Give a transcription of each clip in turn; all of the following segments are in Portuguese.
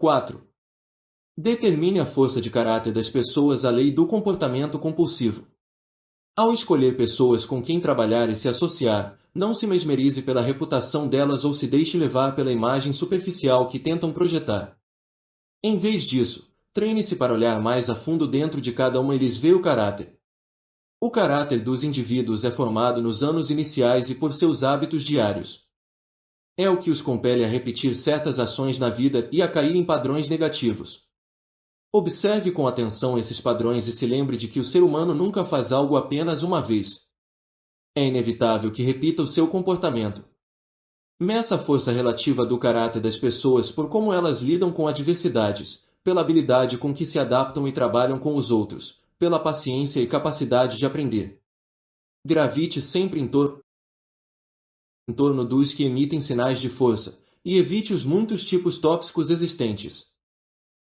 4. Determine a força de caráter das pessoas. A lei do comportamento compulsivo. Ao escolher pessoas com quem trabalhar e se associar, não se mesmerize pela reputação delas ou se deixe levar pela imagem superficial que tentam projetar. Em vez disso, treine-se para olhar mais a fundo dentro de cada uma e lhes vê o caráter. O caráter dos indivíduos é formado nos anos iniciais e por seus hábitos diários. É o que os compele a repetir certas ações na vida e a cair em padrões negativos. Observe com atenção esses padrões e se lembre de que o ser humano nunca faz algo apenas uma vez. É inevitável que repita o seu comportamento. Meça a força relativa do caráter das pessoas por como elas lidam com adversidades, pela habilidade com que se adaptam e trabalham com os outros, pela paciência e capacidade de aprender. Gravite sempre em torno dos que emitem sinais de força, e evite os muitos tipos tóxicos existentes.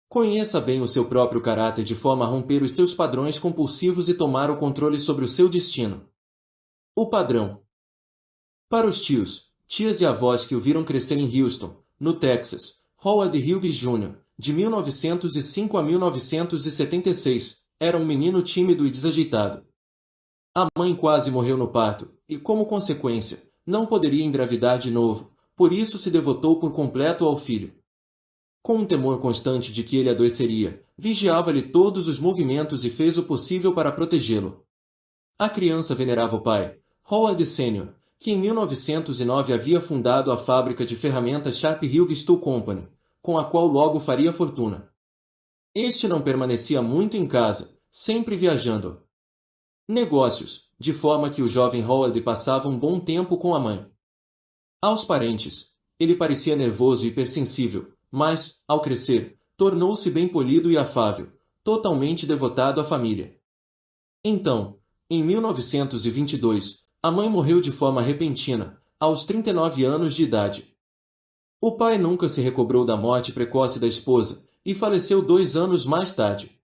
Conheça bem o seu próprio caráter de forma a romper os seus padrões compulsivos e tomar o controle sobre o seu destino. O padrão. Para os tios, tias e avós que o viram crescer em Houston, no Texas, Howard Hughes Jr., de 1905 a 1976, era um menino tímido e desajeitado. A mãe quase morreu no parto, e, como consequência, não poderia engravidar de novo, por isso se devotou por completo ao filho. Com um temor constante de que ele adoeceria, vigiava-lhe todos os movimentos e fez o possível para protegê-lo. A criança venerava o pai, Howard Sr., que em 1909 havia fundado a fábrica de ferramentas Sharp Hughes Tool Company, com a qual logo faria fortuna. Este não permanecia muito em casa, sempre viajando. Negócios, de forma que o jovem Howard passava um bom tempo com a mãe. Aos parentes, ele parecia nervoso e hipersensível, mas, ao crescer, tornou-se bem polido e afável, totalmente devotado à família. Então, em 1922, a mãe morreu de forma repentina, aos 39 anos de idade. O pai nunca se recobrou da morte precoce da esposa, e faleceu 2 anos mais tarde.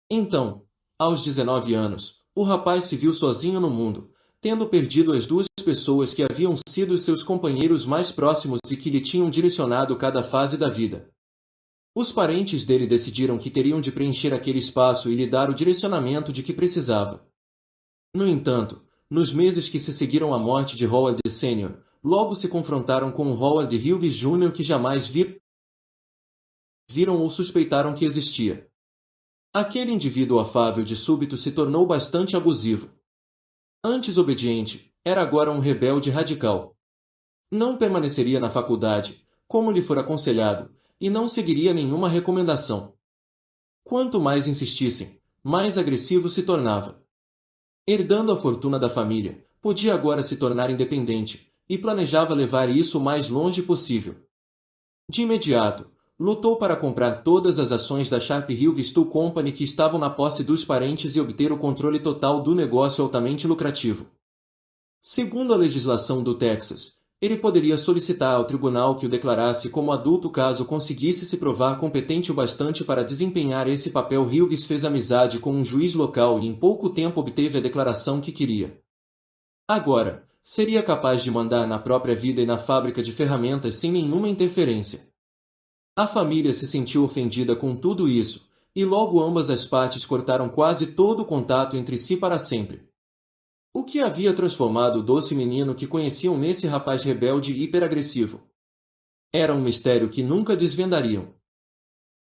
Então, aos 19 anos, o rapaz se viu sozinho no mundo, tendo perdido as 2 pessoas que haviam sido seus companheiros mais próximos e que lhe tinham direcionado cada fase da vida. Os parentes dele decidiram que teriam de preencher aquele espaço e lhe dar o direcionamento de que precisava. No entanto, nos meses que se seguiram à morte de Howard Sr., logo se confrontaram com o Howard Hughes Jr. que jamais viram ou suspeitaram que existia. Aquele indivíduo afável de súbito se tornou bastante abusivo. Antes obediente, era agora um rebelde radical. Não permaneceria na faculdade, como lhe fora aconselhado, e não seguiria nenhuma recomendação. Quanto mais insistissem, mais agressivo se tornava. Herdando a fortuna da família, podia agora se tornar independente, e planejava levar isso o mais longe possível. De imediato, lutou para comprar todas as ações da Sharp Hughes Tool Company que estavam na posse dos parentes e obter o controle total do negócio altamente lucrativo. Segundo a legislação do Texas, ele poderia solicitar ao tribunal que o declarasse como adulto caso conseguisse se provar competente o bastante para desempenhar esse papel. Hughes fez amizade com um juiz local e em pouco tempo obteve a declaração que queria. Agora, seria capaz de mandar na própria vida e na fábrica de ferramentas sem nenhuma interferência. A família se sentiu ofendida com tudo isso, e logo ambas as partes cortaram quase todo o contato entre si para sempre. O que havia transformado o doce menino que conheciam nesse rapaz rebelde e hiperagressivo? Era um mistério que nunca desvendariam.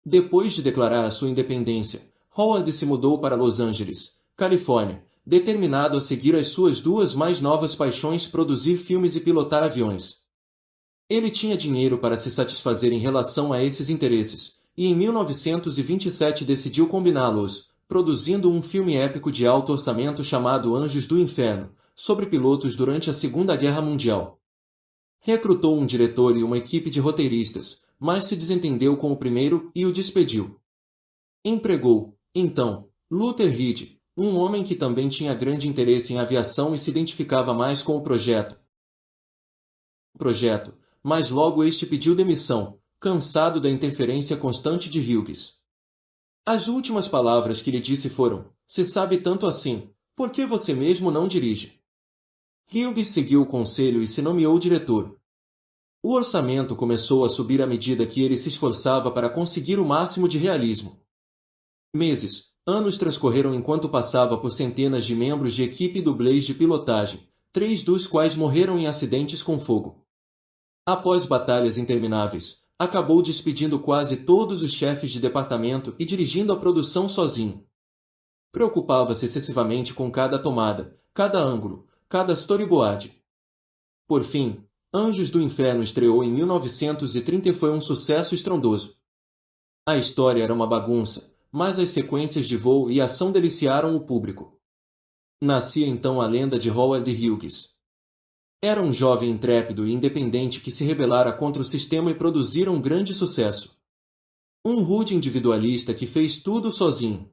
Depois de declarar a sua independência, Howard se mudou para Los Angeles, Califórnia, determinado a seguir as suas 2 mais novas paixões: produzir filmes e pilotar aviões. Ele tinha dinheiro para se satisfazer em relação a esses interesses, e em 1927 decidiu combiná-los, produzindo um filme épico de alto orçamento chamado Anjos do Inferno, sobre pilotos durante a Segunda Guerra Mundial. Recrutou um diretor e uma equipe de roteiristas, mas se desentendeu com o primeiro e o despediu. Empregou, então, Luther Reed, um homem que também tinha grande interesse em aviação e se identificava mais com o projeto, mas logo este pediu demissão, cansado da interferência constante de Hughes. As últimas palavras que lhe disse foram: "Se sabe tanto assim, por que você mesmo não dirige?" Hughes seguiu o conselho e se nomeou diretor. O orçamento começou a subir à medida que ele se esforçava para conseguir o máximo de realismo. Meses, anos transcorreram enquanto passava por centenas de membros de equipe e dublês de pilotagem, 3 dos quais morreram em acidentes com fogo. Após batalhas intermináveis, acabou despedindo quase todos os chefes de departamento e dirigindo a produção sozinho. Preocupava-se excessivamente com cada tomada, cada ângulo, cada storyboard. Por fim, Anjos do Inferno estreou em 1930 e foi um sucesso estrondoso. A história era uma bagunça, mas as sequências de voo e ação deliciaram o público. Nascia então a lenda de Howard Hughes. Era um jovem intrépido e independente que se rebelara contra o sistema e produzira um grande sucesso. Um rude individualista que fez tudo sozinho.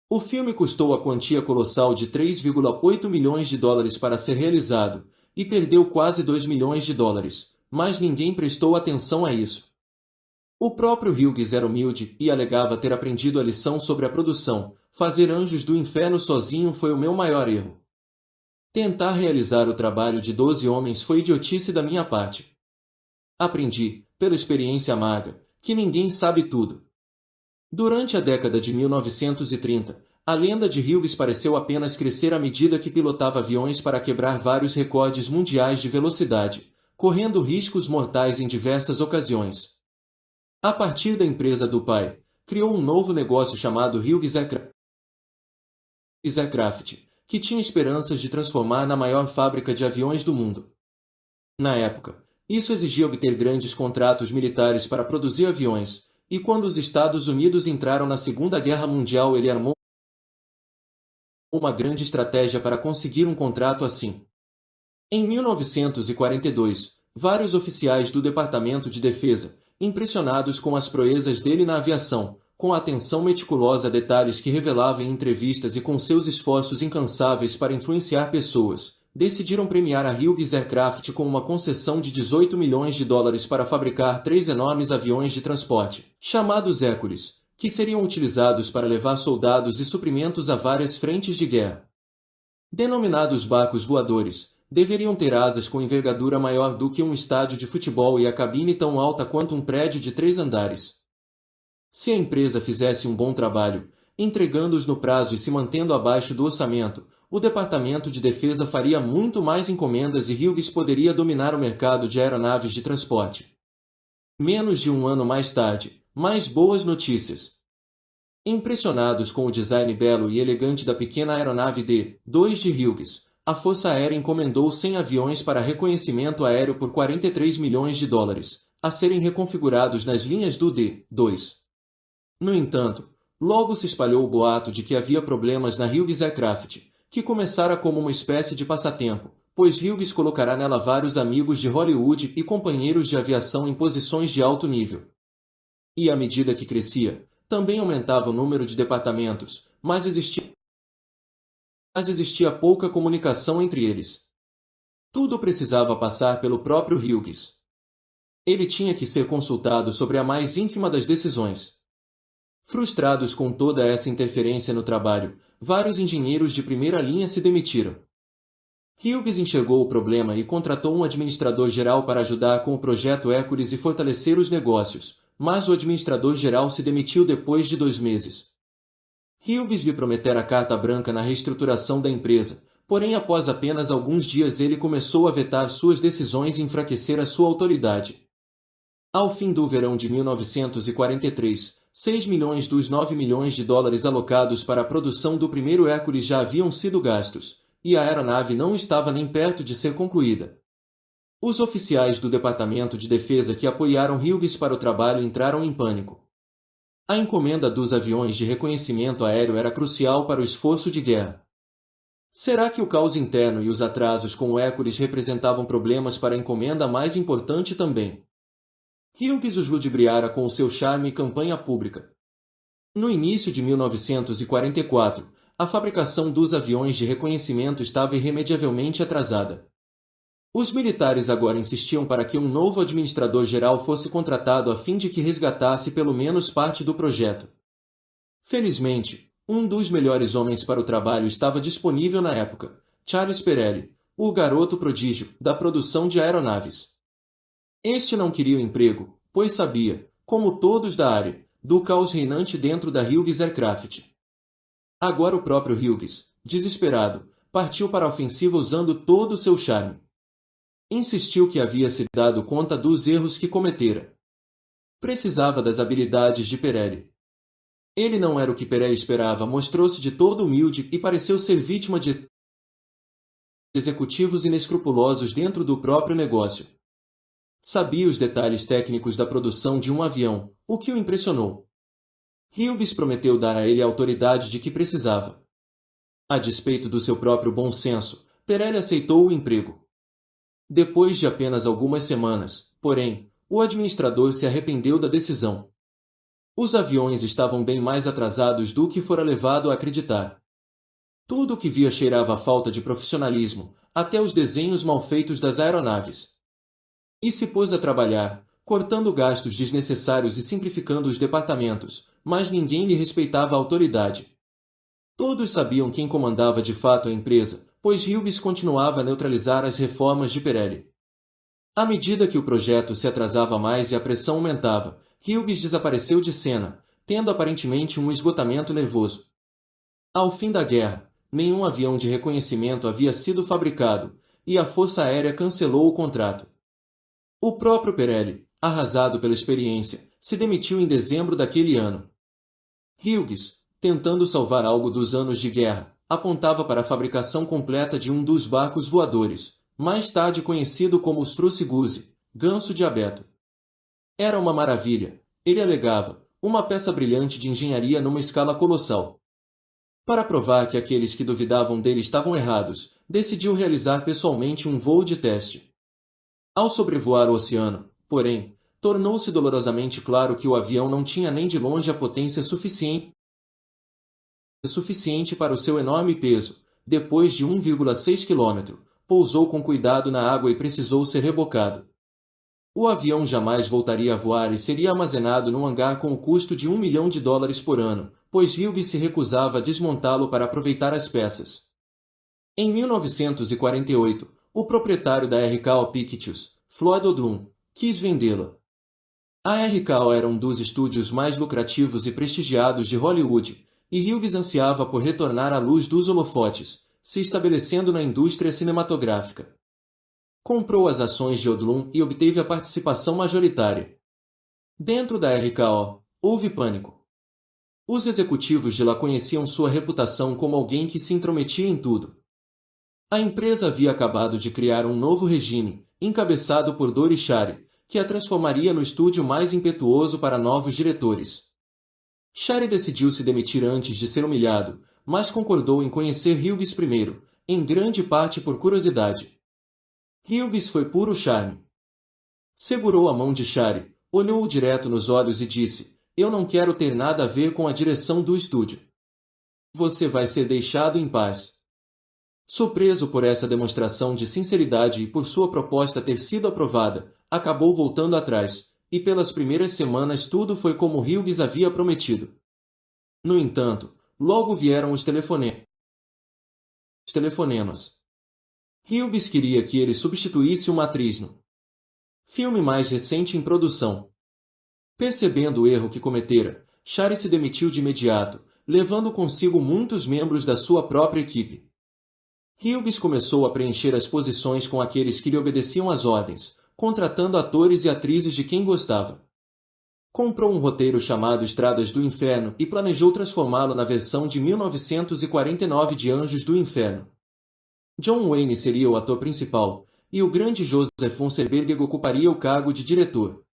O filme custou a quantia colossal de 3,8 milhões de dólares para ser realizado, e perdeu quase 2 milhões de dólares, mas ninguém prestou atenção a isso. O próprio Hughes era humilde e alegava ter aprendido a lição sobre a produção. Fazer Anjos do Inferno sozinho foi o meu maior erro. Tentar realizar o trabalho de 12 homens foi idiotice da minha parte. Aprendi, pela experiência amarga, que ninguém sabe tudo. Durante a década de 1930, a lenda de Hughes pareceu apenas crescer à medida que pilotava aviões para quebrar vários recordes mundiais de velocidade, correndo riscos mortais em diversas ocasiões. A partir da empresa do pai, criou um novo negócio chamado Hughes Aircraft, que tinha esperanças de transformar na maior fábrica de aviões do mundo. Na época, isso exigia obter grandes contratos militares para produzir aviões, e quando os Estados Unidos entraram na Segunda Guerra Mundial ele armou uma grande estratégia para conseguir um contrato assim. Em 1942, vários oficiais do Departamento de Defesa, impressionados com as proezas dele na aviação, com a atenção meticulosa a detalhes que revelava em entrevistas e com seus esforços incansáveis para influenciar pessoas, decidiram premiar a Hughes Aircraft com uma concessão de 18 milhões de dólares para fabricar 3 enormes aviões de transporte, chamados Hércules, que seriam utilizados para levar soldados e suprimentos a várias frentes de guerra. Denominados barcos voadores, deveriam ter asas com envergadura maior do que um estádio de futebol e a cabine tão alta quanto um prédio de 3 andares. Se a empresa fizesse um bom trabalho, entregando-os no prazo e se mantendo abaixo do orçamento, o Departamento de Defesa faria muito mais encomendas e Hughes poderia dominar o mercado de aeronaves de transporte. Menos de um ano mais tarde, mais boas notícias. Impressionados com o design belo e elegante da pequena aeronave D-2 de Hughes, a Força Aérea encomendou 100 aviões para reconhecimento aéreo por 43 milhões de dólares, a serem reconfigurados nas linhas do D-2. No entanto, logo se espalhou o boato de que havia problemas na Hughes Aircraft, que começara como uma espécie de passatempo, pois Hughes colocará nela vários amigos de Hollywood e companheiros de aviação em posições de alto nível. E à medida que crescia, também aumentava o número de departamentos, mas existia pouca comunicação entre eles. Tudo precisava passar pelo próprio Hughes. Ele tinha que ser consultado sobre a mais ínfima das decisões. Frustrados com toda essa interferência no trabalho, vários engenheiros de primeira linha se demitiram. Hughes enxergou o problema e contratou um administrador-geral para ajudar com o projeto Hércules e fortalecer os negócios, mas o administrador-geral se demitiu depois de 2 meses. Hughes lhe prometera carta branca na reestruturação da empresa, porém após apenas alguns dias ele começou a vetar suas decisões e enfraquecer a sua autoridade. Ao fim do verão de 1943, 6 milhões dos 9 milhões de dólares alocados para a produção do primeiro Hércules já haviam sido gastos, e a aeronave não estava nem perto de ser concluída. Os oficiais do Departamento de Defesa que apoiaram Hughes para o trabalho entraram em pânico. A encomenda dos aviões de reconhecimento aéreo era crucial para o esforço de guerra. Será que o caos interno e os atrasos com o Hércules representavam problemas para a encomenda mais importante também? Hughes os ludibriara com o seu charme e campanha pública. No início de 1944, a fabricação dos aviões de reconhecimento estava irremediavelmente atrasada. Os militares agora insistiam para que um novo administrador-geral fosse contratado a fim de que resgatasse pelo menos parte do projeto. Felizmente, um dos melhores homens para o trabalho estava disponível na época, Charles Perelli, o garoto prodígio da produção de aeronaves. Este não queria o emprego, pois sabia, como todos da área, do caos reinante dentro da Hughes Aircraft. Agora o próprio Hughes, desesperado, partiu para a ofensiva usando todo o seu charme. Insistiu que havia se dado conta dos erros que cometera. Precisava das habilidades de Pirelli. Ele não era o que Pirelli esperava, mostrou-se de todo humilde e pareceu ser vítima de executivos inescrupulosos dentro do próprio negócio. Sabia os detalhes técnicos da produção de um avião, o que o impressionou. Hughes prometeu dar a ele a autoridade de que precisava. A despeito do seu próprio bom senso, Pirelli aceitou o emprego. Depois de apenas algumas semanas, porém, o administrador se arrependeu da decisão. Os aviões estavam bem mais atrasados do que fora levado a acreditar. Tudo o que via cheirava a falta de profissionalismo, até os desenhos mal feitos das aeronaves. E se pôs a trabalhar, cortando gastos desnecessários e simplificando os departamentos, mas ninguém lhe respeitava a autoridade. Todos sabiam quem comandava de fato a empresa, pois Hughes continuava a neutralizar as reformas de Pirelli. À medida que o projeto se atrasava mais e a pressão aumentava, Hughes desapareceu de cena, tendo aparentemente um esgotamento nervoso. Ao fim da guerra, nenhum avião de reconhecimento havia sido fabricado, e a Força Aérea cancelou o contrato. O próprio Pirelli, arrasado pela experiência, se demitiu em dezembro daquele ano. Hughes, tentando salvar algo dos anos de guerra, apontava para a fabricação completa de um dos barcos voadores, mais tarde conhecido como os Struzzi, ganso de abeto. Era uma maravilha, ele alegava, uma peça brilhante de engenharia numa escala colossal. Para provar que aqueles que duvidavam dele estavam errados, decidiu realizar pessoalmente um voo de teste. Ao sobrevoar o oceano, porém, tornou-se dolorosamente claro que o avião não tinha nem de longe a potência suficiente para o seu enorme peso. Depois de 1,6 km, pousou com cuidado na água e precisou ser rebocado. O avião jamais voltaria a voar e seria armazenado num hangar com o custo de US$ 1 milhão por ano, pois Hughes se recusava a desmontá-lo para aproveitar as peças. Em 1948, o proprietário da RKO Pictures, Floyd Odlum, quis vendê-la. A RKO era um dos estúdios mais lucrativos e prestigiados de Hollywood, e Hughes ansiava por retornar à luz dos holofotes, se estabelecendo na indústria cinematográfica. Comprou as ações de Odlum e obteve a participação majoritária. Dentro da RKO, houve pânico. Os executivos de lá conheciam sua reputação como alguém que se intrometia em tudo. A empresa havia acabado de criar um novo regime, encabeçado por Dory Shari, que a transformaria no estúdio mais impetuoso para novos diretores. Shari decidiu se demitir antes de ser humilhado, mas concordou em conhecer Hughes primeiro, em grande parte por curiosidade. Hughes foi puro charme. Segurou a mão de Shari, olhou-o direto nos olhos e disse: "Eu não quero ter nada a ver com a direção do estúdio. Você vai ser deixado em paz." Surpreso por essa demonstração de sinceridade e por sua proposta ter sido aprovada, acabou voltando atrás, e pelas primeiras semanas tudo foi como Hughes havia prometido. No entanto, logo vieram os telefonemas. Hughes queria que ele substituísse uma atriz no filme mais recente em produção. Percebendo o erro que cometera, Shari se demitiu de imediato, levando consigo muitos membros da sua própria equipe. Hughes começou a preencher as posições com aqueles que lhe obedeciam às ordens, contratando atores e atrizes de quem gostava. Comprou um roteiro chamado Estradas do Inferno e planejou transformá-lo na versão de 1949 de Anjos do Inferno. John Wayne seria o ator principal, e o grande Joseph von Serberg ocuparia o cargo de diretor.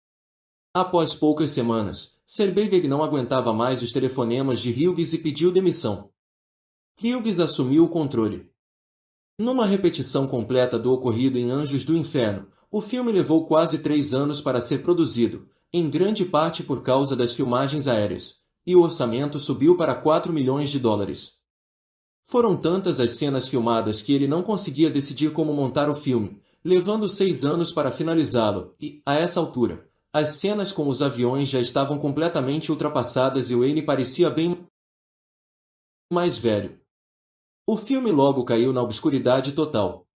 Após poucas semanas, Serberg não aguentava mais os telefonemas de Hughes e pediu demissão. Hughes assumiu o controle. Numa repetição completa do ocorrido em Anjos do Inferno, o filme levou quase 3 anos para ser produzido, em grande parte por causa das filmagens aéreas, e o orçamento subiu para US$ 4 milhões. Foram tantas as cenas filmadas que ele não conseguia decidir como montar o filme, levando 6 anos para finalizá-lo, e, a essa altura, as cenas com os aviões já estavam completamente ultrapassadas e Wayne parecia bem mais velho. O filme logo caiu na obscuridade total.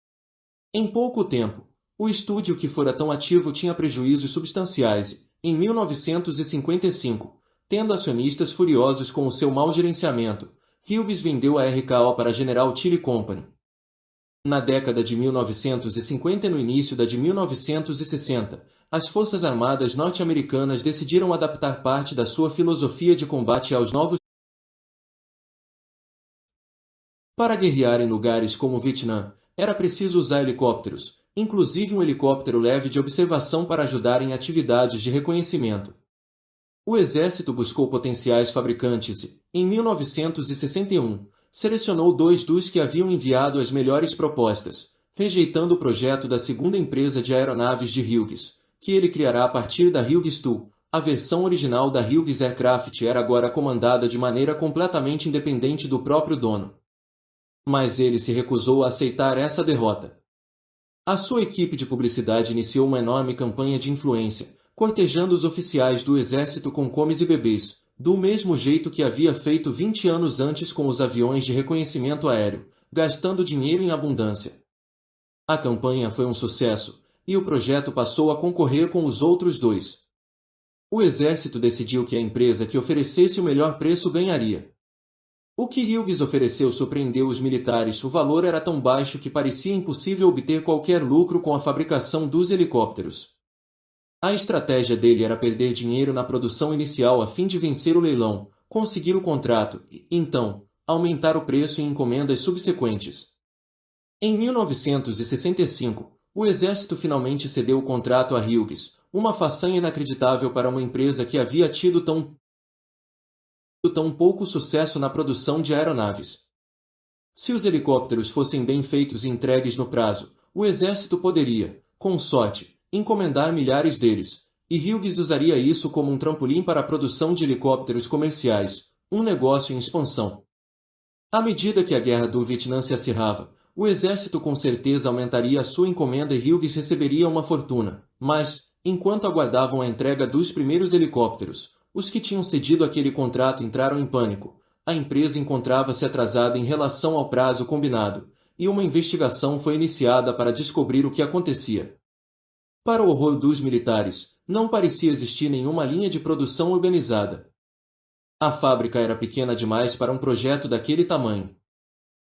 Em pouco tempo, O estúdio que fora tão ativo tinha prejuízos substanciais e, em 1955, tendo acionistas furiosos com o seu mau gerenciamento, Hughes vendeu a RKO para a General Tire Company. Na década de 1950 e no início da de 1960, as Forças Armadas norte-americanas decidiram adaptar parte da sua filosofia de combate aos novos. Para guerrear em lugares como o Vietnã, era preciso usar helicópteros, inclusive um helicóptero leve de observação para ajudar em atividades de reconhecimento. O exército buscou potenciais fabricantes e, em 1961, selecionou 2 dos que haviam enviado as melhores propostas, rejeitando o projeto da segunda empresa de aeronaves de Hughes, que ele criará a partir da Hughes II. A versão original da Hughes Aircraft era agora comandada de maneira completamente independente do próprio dono. Mas ele se recusou a aceitar essa derrota. A sua equipe de publicidade iniciou uma enorme campanha de influência, cortejando os oficiais do exército com comes e bebês, do mesmo jeito que havia feito 20 anos antes com os aviões de reconhecimento aéreo, gastando dinheiro em abundância. A campanha foi um sucesso, e o projeto passou a concorrer com os outros 2. O exército decidiu que a empresa que oferecesse o melhor preço ganharia. O que Hughes ofereceu surpreendeu os militares. O valor era tão baixo que parecia impossível obter qualquer lucro com a fabricação dos helicópteros. A estratégia dele era perder dinheiro na produção inicial a fim de vencer o leilão, conseguir o contrato e, então, aumentar o preço em encomendas subsequentes. Em 1965, o exército finalmente cedeu o contrato a Hughes, uma façanha inacreditável para uma empresa que havia tido tão pouco sucesso na produção de aeronaves. Se os helicópteros fossem bem feitos e entregues no prazo, o exército poderia, com sorte, encomendar milhares deles, e Hughes usaria isso como um trampolim para a produção de helicópteros comerciais, um negócio em expansão. À medida que a guerra do Vietnã se acirrava, o exército com certeza aumentaria a sua encomenda e Hughes receberia uma fortuna, mas, enquanto aguardavam a entrega dos primeiros helicópteros, os que tinham cedido aquele contrato entraram em pânico. A empresa encontrava-se atrasada em relação ao prazo combinado, e uma investigação foi iniciada para descobrir o que acontecia. Para o horror dos militares, não parecia existir nenhuma linha de produção organizada. A fábrica era pequena demais para um projeto daquele tamanho.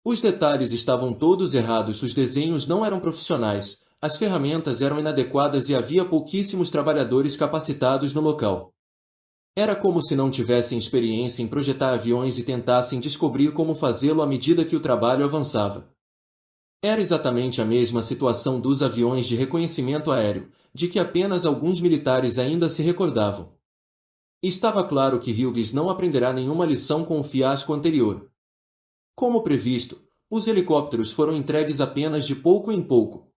Os detalhes estavam todos errados, os desenhos não eram profissionais, as ferramentas eram inadequadas e havia pouquíssimos trabalhadores capacitados no local. Era como se não tivessem experiência em projetar aviões e tentassem descobrir como fazê-lo à medida que o trabalho avançava. Era exatamente a mesma situação dos aviões de reconhecimento aéreo, de que apenas alguns militares ainda se recordavam. Estava claro que Hughes não aprenderá nenhuma lição com o fiasco anterior. Como previsto, os helicópteros foram entregues apenas de pouco em pouco.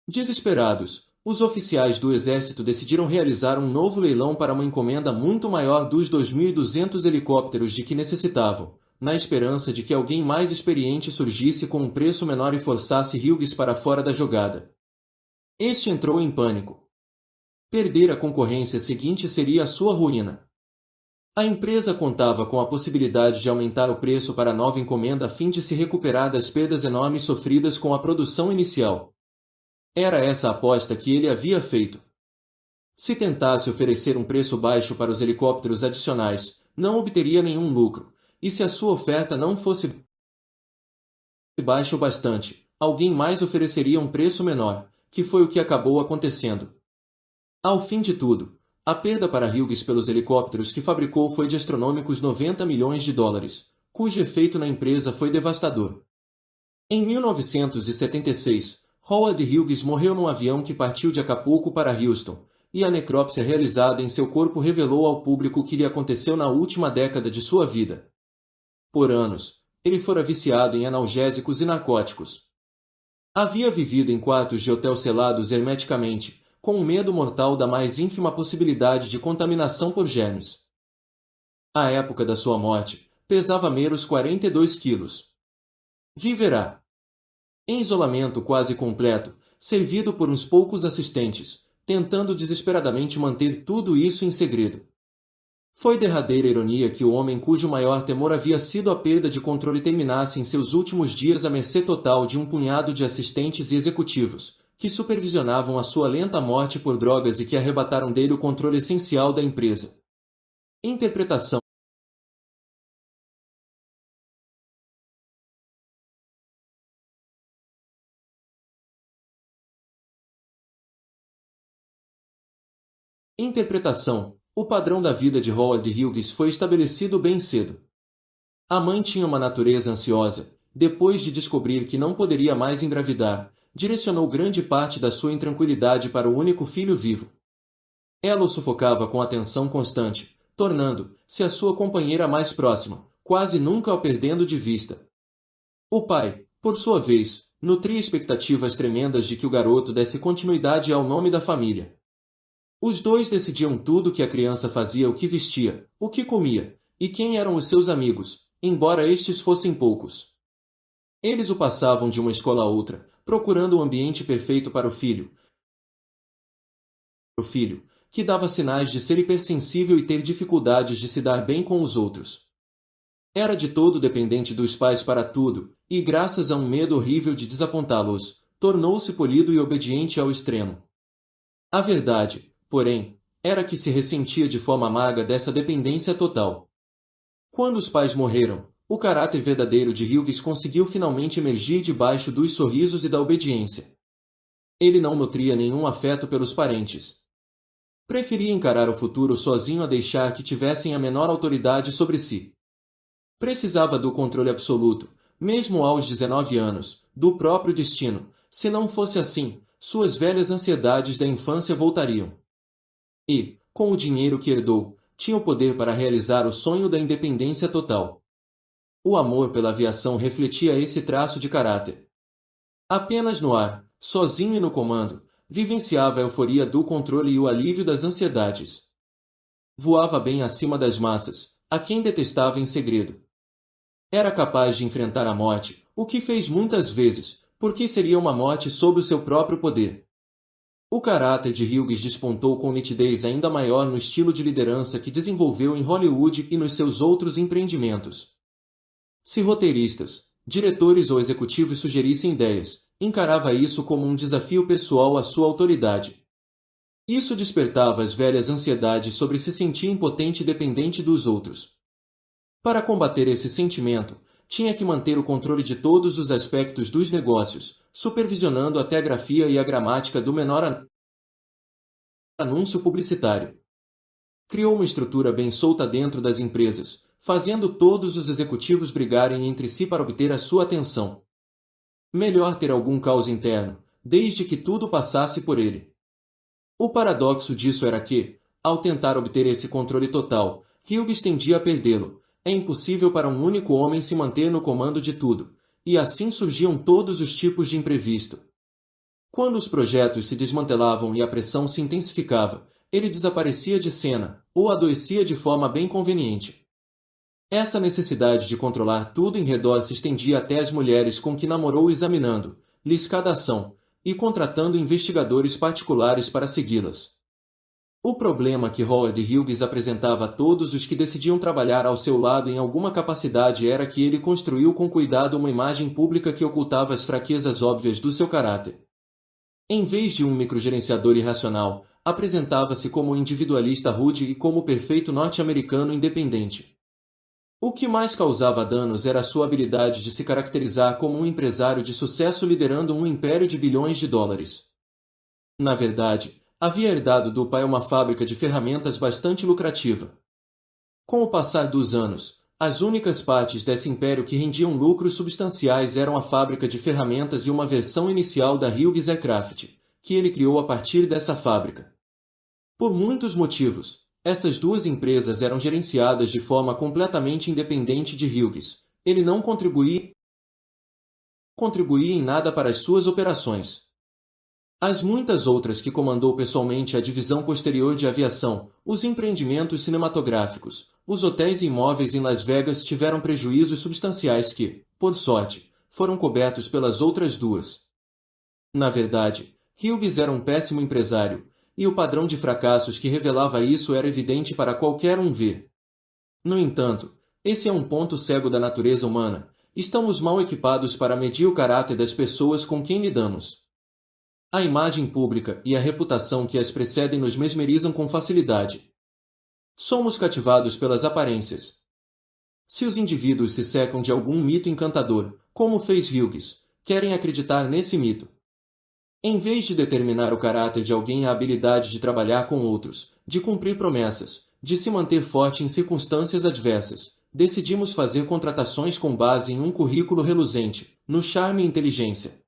Desesperados, os oficiais do exército decidiram realizar um novo leilão para uma encomenda muito maior dos 2.200 helicópteros de que necessitavam, na esperança de que alguém mais experiente surgisse com um preço menor e forçasse Hughes para fora da jogada. Este entrou em pânico. Perder a concorrência seguinte seria a sua ruína. A empresa contava com a possibilidade de aumentar o preço para a nova encomenda a fim de se recuperar das perdas enormes sofridas com a produção inicial. Era essa a aposta que ele havia feito. Se tentasse oferecer um preço baixo para os helicópteros adicionais, não obteria nenhum lucro, e se a sua oferta não fosse baixa o bastante, alguém mais ofereceria um preço menor, que foi o que acabou acontecendo. Ao fim de tudo, a perda para Hughes pelos helicópteros que fabricou foi de astronômicos 90 milhões de dólares, cujo efeito na empresa foi devastador. Em 1976, Howard Hughes morreu num avião que partiu de Acapulco para Houston, e a necrópsia realizada em seu corpo revelou ao público o que lhe aconteceu na última década de sua vida. Por anos, ele fora viciado em analgésicos e narcóticos. Havia vivido em quartos de hotel selados hermeticamente, com o medo mortal da mais ínfima possibilidade de contaminação por germes. À época da sua morte, pesava meros 42 quilos. Viverá em isolamento quase completo, servido por uns poucos assistentes, tentando desesperadamente manter tudo isso em segredo. Foi derradeira ironia que o homem cujo maior temor havia sido a perda de controle terminasse em seus últimos dias à mercê total de um punhado de assistentes e executivos, que supervisionavam a sua lenta morte por drogas e que arrebataram dele o controle essencial da empresa. Interpretação. Interpretação. O padrão da vida de Howard Hughes foi estabelecido bem cedo. A mãe tinha uma natureza ansiosa. Depois de descobrir que não poderia mais engravidar, direcionou grande parte da sua intranquilidade para o único filho vivo. Ela o sufocava com atenção constante, tornando-se a sua companheira mais próxima, quase nunca o perdendo de vista. O pai, por sua vez, nutria expectativas tremendas de que o garoto desse continuidade ao nome da família. Os dois decidiam tudo que a criança fazia, o que vestia, o que comia, e quem eram os seus amigos, embora estes fossem poucos. Eles o passavam de uma escola a outra, procurando o ambiente perfeito para o filho, que dava sinais de ser hipersensível e ter dificuldades de se dar bem com os outros. Era de todo dependente dos pais para tudo, e graças a um medo horrível de desapontá-los, tornou-se polido e obediente ao extremo. A verdade, porém, era que se ressentia de forma amarga dessa dependência total. Quando os pais morreram, o caráter verdadeiro de Hughes conseguiu finalmente emergir debaixo dos sorrisos e da obediência. Ele não nutria nenhum afeto pelos parentes. Preferia encarar o futuro sozinho a deixar que tivessem a menor autoridade sobre si. Precisava do controle absoluto, mesmo aos 19 anos, do próprio destino. Se não fosse assim, suas velhas ansiedades da infância voltariam. E, com o dinheiro que herdou, tinha o poder para realizar o sonho da independência total. O amor pela aviação refletia esse traço de caráter. Apenas no ar, sozinho e no comando, vivenciava a euforia do controle e o alívio das ansiedades. Voava bem acima das massas, a quem detestava em segredo. Era capaz de enfrentar a morte, o que fez muitas vezes, porque seria uma morte sob o seu próprio poder. O caráter de Hughes despontou com nitidez ainda maior no estilo de liderança que desenvolveu em Hollywood e nos seus outros empreendimentos. Se roteiristas, diretores ou executivos sugerissem ideias, encarava isso como um desafio pessoal à sua autoridade. Isso despertava as velhas ansiedades sobre se sentir impotente e dependente dos outros. Para combater esse sentimento, tinha que manter o controle de todos os aspectos dos negócios, supervisionando até a grafia e a gramática do menor anúncio publicitário. Criou uma estrutura bem solta dentro das empresas, fazendo todos os executivos brigarem entre si para obter a sua atenção. Melhor ter algum caos interno, desde que tudo passasse por ele. O paradoxo disso era que, ao tentar obter esse controle total, Hughes tendia a perdê-lo. É impossível para um único homem se manter no comando de tudo, e assim surgiam todos os tipos de imprevisto. Quando os projetos se desmantelavam e a pressão se intensificava, ele desaparecia de cena, ou adoecia de forma bem conveniente. Essa necessidade de controlar tudo em redor se estendia até as mulheres com que namorou examinando-lhes cada ação, e contratando investigadores particulares para segui-las. O problema que Howard Hughes apresentava a todos os que decidiam trabalhar ao seu lado em alguma capacidade era que ele construiu com cuidado uma imagem pública que ocultava as fraquezas óbvias do seu caráter. Em vez de um microgerenciador irracional, apresentava-se como um individualista rude e como o perfeito norte-americano independente. O que mais causava danos era a sua habilidade de se caracterizar como um empresário de sucesso liderando um império de bilhões de dólares. Na verdade, havia herdado do pai uma fábrica de ferramentas bastante lucrativa. Com o passar dos anos, as únicas partes desse império que rendiam lucros substanciais eram a fábrica de ferramentas e uma versão inicial da Hughes Aircraft, que ele criou a partir dessa fábrica. Por muitos motivos, essas duas empresas eram gerenciadas de forma completamente independente de Hughes. Ele não contribuía em nada para as suas operações. As muitas outras que comandou pessoalmente a divisão posterior de aviação, os empreendimentos cinematográficos, os hotéis e imóveis em Las Vegas tiveram prejuízos substanciais que, por sorte, foram cobertos pelas outras duas. Na verdade, Hughes era um péssimo empresário, e o padrão de fracassos que revelava isso era evidente para qualquer um ver. No entanto, esse é um ponto cego da natureza humana. Estamos mal equipados para medir o caráter das pessoas com quem lidamos. A imagem pública e a reputação que as precedem nos mesmerizam com facilidade. Somos cativados pelas aparências. Se os indivíduos se secam de algum mito encantador, como fez Hughes, querem acreditar nesse mito. Em vez de determinar o caráter de alguém a habilidade de trabalhar com outros, de cumprir promessas, de se manter forte em circunstâncias adversas, decidimos fazer contratações com base em um currículo reluzente, no charme e inteligência.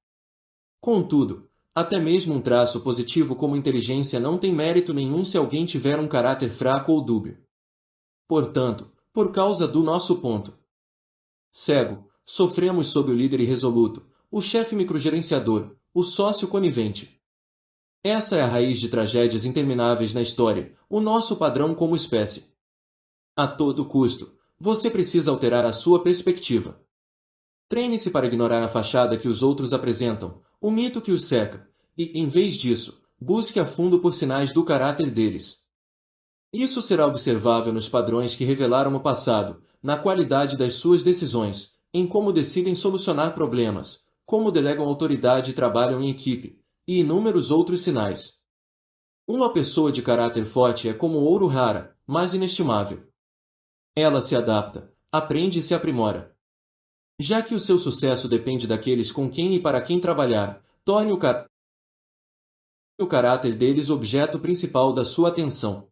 Contudo, até mesmo um traço positivo como inteligência não tem mérito nenhum se alguém tiver um caráter fraco ou dúbio. Portanto, por causa do nosso ponto cego, sofremos sob o líder irresoluto, o chefe microgerenciador, o sócio conivente. Essa é a raiz de tragédias intermináveis na história, o nosso padrão como espécie. A todo custo, você precisa alterar a sua perspectiva. Treine-se para ignorar a fachada que os outros apresentam, o mito que os seca, e, em vez disso, busque a fundo por sinais do caráter deles. Isso será observável nos padrões que revelaram o passado, na qualidade das suas decisões, em como decidem solucionar problemas, como delegam autoridade e trabalham em equipe, e inúmeros outros sinais. Uma pessoa de caráter forte é como ouro rara, mas inestimável. Ela se adapta, aprende e se aprimora. Já que o seu sucesso depende daqueles com quem e para quem trabalhar, torne o caráter deles objeto principal da sua atenção.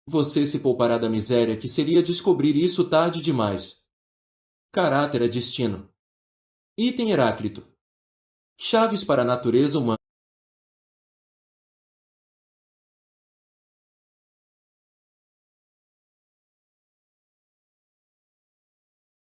Você se poupará da miséria que seria descobrir isso tarde demais. Caráter é destino. Item Heráclito. Chaves para a natureza humana.